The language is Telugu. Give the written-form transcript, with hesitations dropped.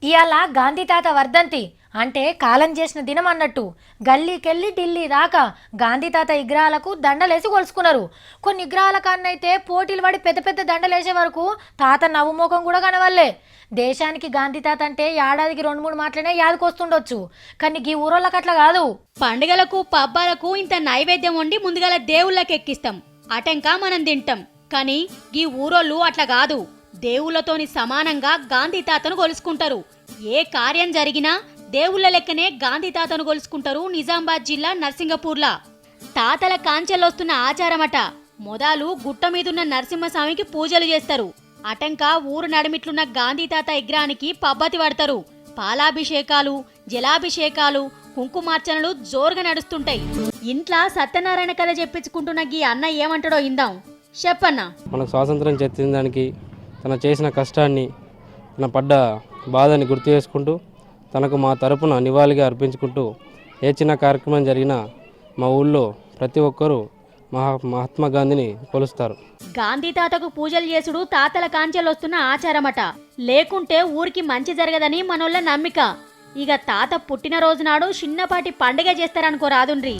ఇయాల గాంధీ తాత వర్ధంతి అంటే కాలం చేసిన దినం అన్నట్టు గల్లీకెళ్ళి ఢిల్లీ దాకా గాంధీ తాత విగ్రహాలకు దండలేసి కొలుసుకున్నారు. కొన్ని విగ్రహాల కాన్నైతే పోటీలు పడి పెద్ద పెద్ద దండలేసే వరకు తాత నవ్వుముఖం కూడా కనవల్లే. దేశానికి గాంధీ తాత అంటే ఏడాదికి 2-3 మాటలనే యాదకొస్తుండొచ్చు, కానీ ఈ ఊరోళ్ళకి అట్లా కాదు. పండుగలకు పబ్బాలకు ఇంత నైవేద్యం వండి ముందుగల దేవుళ్ళకి ఎక్కిస్తాం, అటంకా మనం తింటాం. కానీ ఈ ఊరోళ్ళు అట్లా కాదు, దేవుళ్ళతోని సమానంగా గాంధీ తాతను కొలుసుకుంటారు. ఏ కార్యం జరిగినా దేవుళ్ళ లెక్కనే గాంధీ తాతను కొలుసుకుంటారు. నిజామాబాద్ జిల్లా నర్సింగపూర్లా తాతల కాంచెలొస్తున్న ఆచారమట. మొదలు గుట్ట మీదున్న నరసింహస్వామికి పూజలు చేస్తారు. అటంకా ఊరు నడిమిట్లున్న గాంధీ తాత విగ్రహానికి పబ్బతి పడతారు. పాలాభిషేకాలు, జలాభిషేకాలు, కుంకుమార్చనలు జోరుగా నడుస్తుంటాయి. ఇంట్లో సత్యనారాయణ కథ చెప్పించుకుంటున్న గీ అన్న ఏమంటాడో ఇందాం. చెప్పన్నా. మనకు స్వాతంత్రం చెందిన దానికి తన చేసిన కష్టాన్ని, తన పడ్డ బాధని గుర్తు చేసుకుంటూ తనకు మా తరపున నివాళిగా అర్పించుకుంటూ ఏ చిన్న కార్యక్రమం జరిగినా మా ఊళ్ళో ప్రతి ఒక్కరూ మహాత్మా గాంధీని కొలుస్తారు. గాంధీ తాతకు పూజలు చేసుడు తాతల కాంచెలొస్తున్న ఆచారమట. లేకుంటే ఊరికి మంచి జరగదని మనోళ్ళ నమ్మిక. ఇక తాత పుట్టినరోజు నాడు చిన్నపాటి పండుగ చేస్తారనుకో రాదుండ్రి.